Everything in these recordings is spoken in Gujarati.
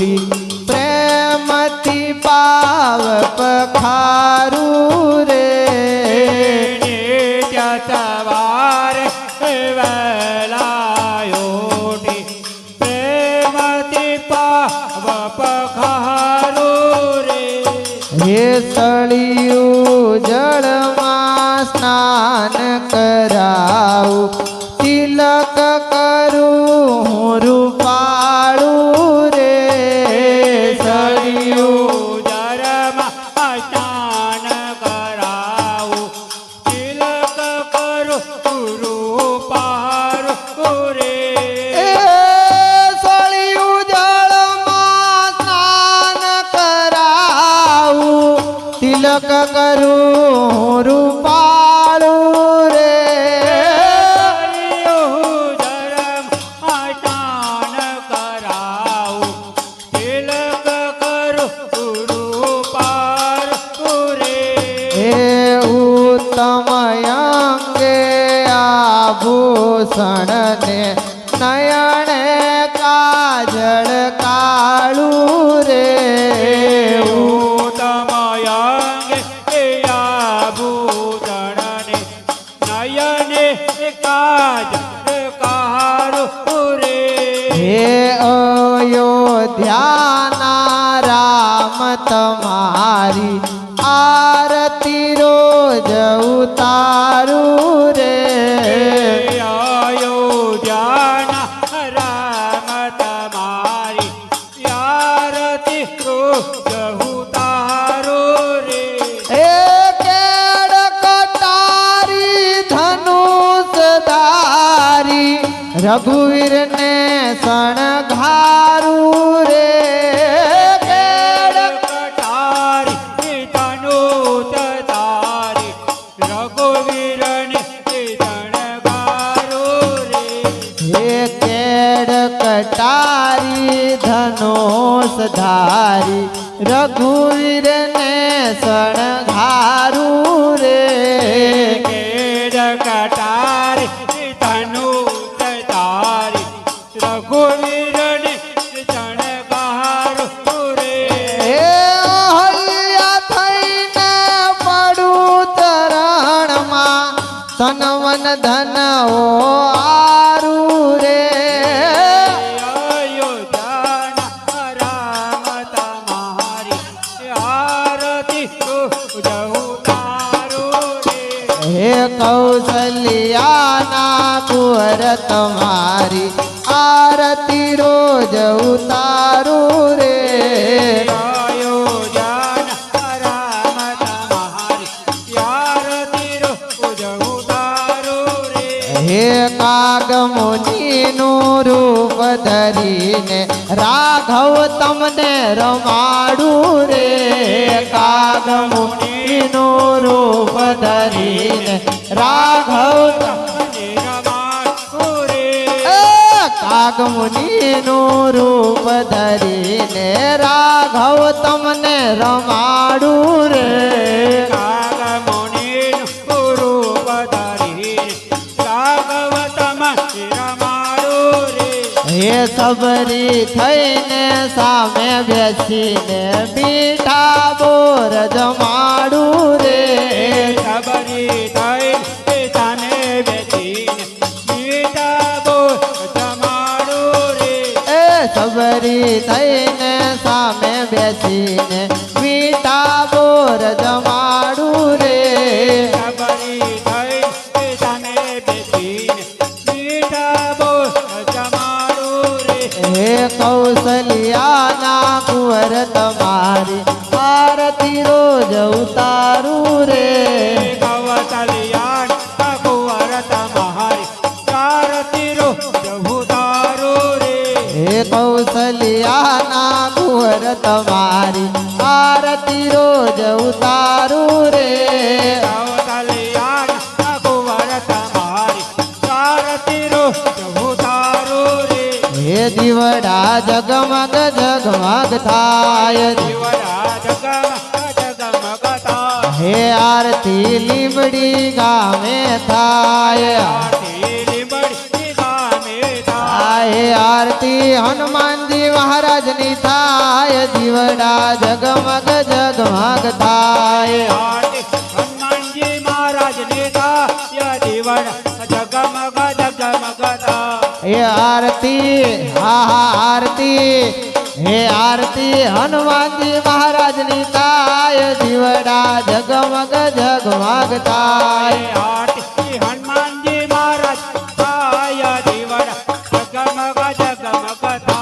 ઉઠી પ્રેમથી પાવ પખારું રે સવારે વેલાયોટી પ્રેમથી પાવ પખારું રે હે સળિયું જળમાં સ્નાન કરાવું તિલક કરું હું રૂપાળું રે સળિયું જળમાં સ્નાન કરાવું તિલક કરું રૂપાળું રે સળિયું જળમાં સ્નાન કરાવું તિલક કરું રૂપાળું રે ભૂષણ ને નયણે કાજળ કાળું રે ઉત્તમયંગે આભૂષણ ને નયને કાજળ કાળું રે હે અયોધ્યાના રામ તમારી આરતી રોજ ઉતારું રે રઘુવીર ને શણગારું રે કેડ કટારી ધનુષ ધારી રઘુવીર ને શણગારું રે હે કેડ કટારી ધનુષ ધારી રઘુવીર ને શણગારું રે કેડ કટારી રઘુવીર ને શણગારું રે હૈયા થઈને પડું ચરણમાં તનવન ધન આરું રે અયોધ્યાના રામ તમારી આરતી ઉતારું રે હે કૌશલ્યાના કુંવર તમારી આરતી રોજ ઉતારું રે અયોધ્યાના રામ તમારી આરતી રોજ ઉતારું રે હે કાગ મુનિનું રૂપ ધરીને રાઘવ તમને રમાડું રે કાગ મુનિનું રૂપ ધરીને રાઘવ તમને રમાડું રે કાગ મુનિનું રૂપ ધરીને રાઘવ તમને રમાડું રે કાગ મુનિનું રૂપ ધરીને રાઘવ તમને રમાડું રે હે સબરી થઈને સામે બેસીને મીઠા બોર જમાડું રે સબરી થઈને સામે બેસીને મીઠા બોર જમાડું રે સબરી થઈને સામે બેસીને મીઠા બોર જમાડું રે સબરી થઈને સામે બેસીને મીઠા બોર જમાડું રે હે કૌશલ્યાના કુંવર તમારી આરતી રોજ ઉતારું રે કૌશલ્યાના કુંવર તમારી આરતી રોજ ઉતારું રે હે કૌશલ્યાના કુંવર તમારી આરતી રોજ ઉતારું રે કૌશલ્યાના કુંવર તમારી આરતી રોજ ઉતારું રે હે દીવડા જગમગ જગમગ થાય દીવડા જગમગ થાય હે આરતી લીમડી ગામે થાય આરતી લીમડી ગામે થાય હે આરતી હનુમાનજી મહારાજની થાય દીવડા જગમગ જગમગ થાય આરતી હનુમાનજી મહારાજની થાય દીવડા જગમગ જગમગ થાય હે આરતી હા આરતી હે આરતી હનુમાનજી મહારાજની થાય દીવડા જગમગ જગમગ થાય આરતી હનુમાનજી મહારાજ થાય દીવડા જગમગ જગમગ થાય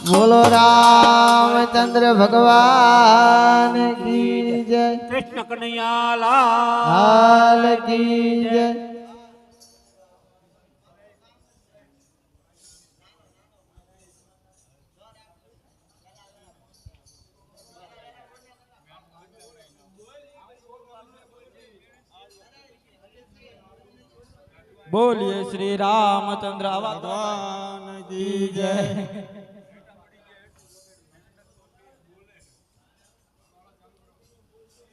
બોલો રામચંદ્ર ભગવાન કી જય કૃષ્ણ કનૈયા લાલ હાલ કી જય બોલીએ શ્રી રામચંદ્ર ભગવાન કી જય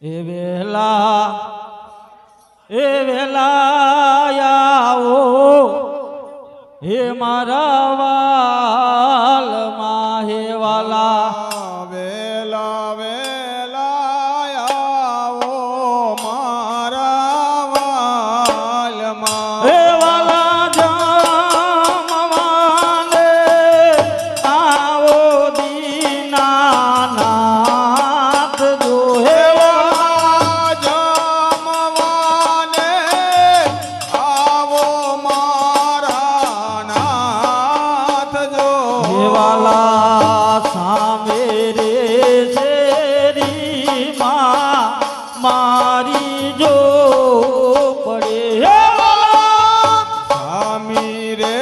એ વેલા આવો હે મારા વાલ હે વાલા વેલા વેલા આવો મારા વાલમાં હે વાલા જમવાને આવો દીનાનાથ જો હે જમવાને આવો મારા નાથ જો હે વાલા સામે રે શેરી મારી જો પડે હે વાલા સ્વામી રે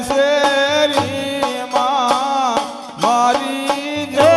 શેરીમાં મારી જો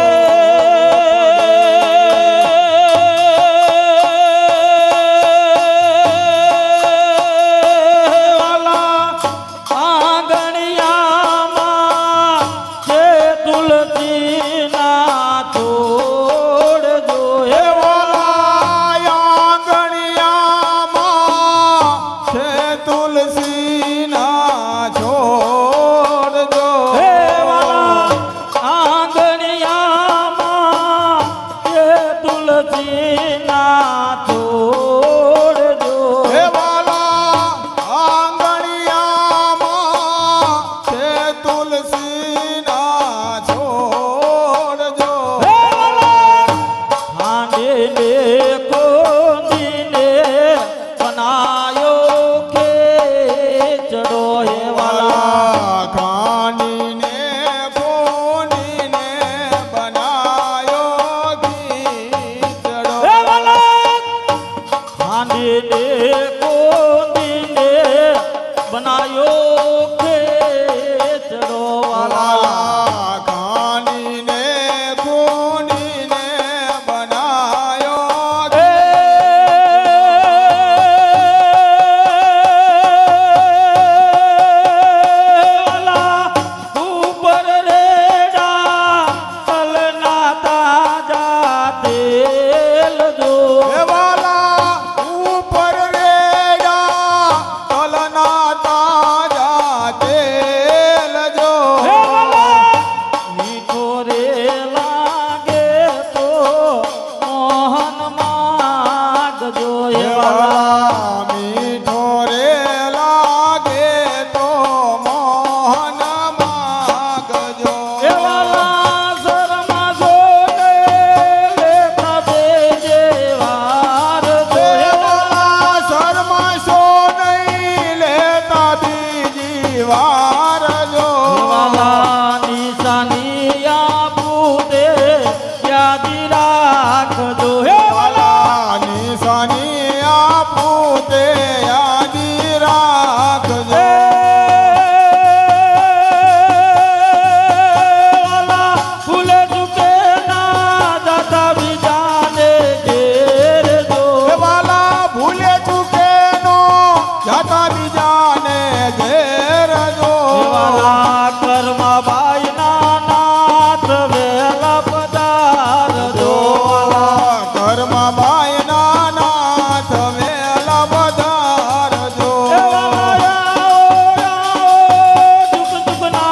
તુલસીના છોડ જો હે વાલા આંગણિયામાં છે તુલસીના છોડ જો ખાંડીને ફોડીને બનાયો ખીચડો બનાયો ખેચડો વાલા ખાંડીને ફોડીને બનાયો હે વાલા ઉપર રેડા તલના તાજા તેલ જો મીઠો રે લાગે તો મોહન માગજો હે વાલા મીઠો રે લાગે તો મોહન માગજો એવાલા શરમા જોને લેતા દેજે વાર હે વાલા શરમાશો નહીં લેતા બીજી વાર જો એવાલા નિશાની આપું તે યાદી રાખજો વાલા નિશાની આપું તે યાદી રાખજો વાલા ફૂલે ચૂકે ના જાતા બીજાને ઘેર જો હે વાલા ભૂલે ચૂકે નો જાતા બીજાને ઘેર જો વાલા કર્મ બાઈ ના નાથ વેલા પધારજો વાલા કર્મ બાઈ નાથ વેલા પધારજો દુઃખ દુઃખ ના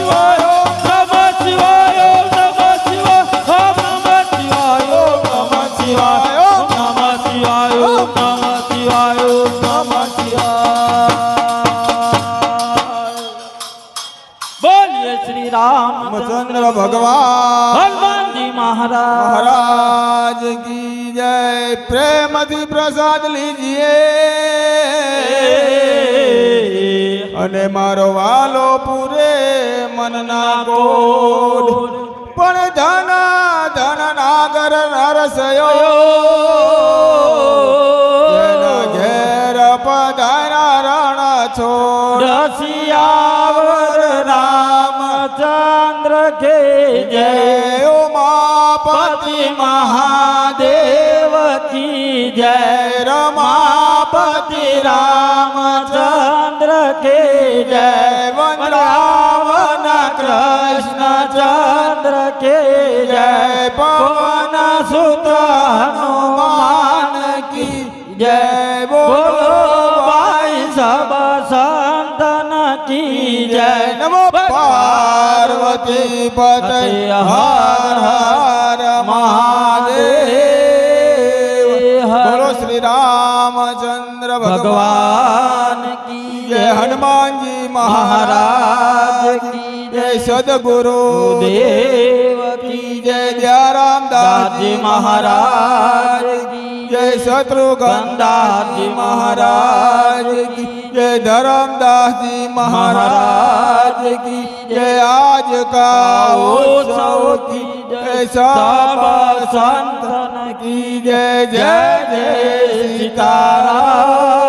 શિવાય ઓમ નમઃ શિવાય ઓમ નમઃ શિવાય ઓમ નમઃ શિવાય ઓમ નમઃ શિવાય ઓમ નમઃ શિવાય ઓમ નમઃ શિવાય ઓમ નમઃ શિવાય બોલીએ શ્રી રામચંદ્ર ભગવાન હનુમાનજી મહારાજ महाराज की जय प्रेमથી પ્રસાદ લીજીએ અને મારો વાલો પૂરે મનના કોડ પણ ધન ધન નાગર નરસયો જેના ઘેર પધારા રણ છોડ રસિયાવર રામચંદ્ર કે જય જય ઉમાપતિ પતિ મહાદેવ કી જય રમાપતિ રામચંદ્ર કે જય વનરાવન કૃષ્ણચંદ્ર કે જય પવન સુત હનુમાન કી જય બોલો ભાઈ સબ સંતન કી જય નમો પાર્વતી પતે હર હર મહાદેવ બોલો શ્રી રામચંદ્ર ભગવાન ભગવાન કી જય જય હનુમાનજી મહારાજ મહારાજ કી જય જય સદગુરુ દેવ કી જય જય દયારામ દાસજી દાસજી મહારાજ મહારાજ કી જય શત્રુઘ્ન દાસજી મહારાજ કી જય ધરમદાસજી મહારાજ કી જય આજ કા ઉત્સવ કી જય સબ સંતન કી જય જય જય સીતારામ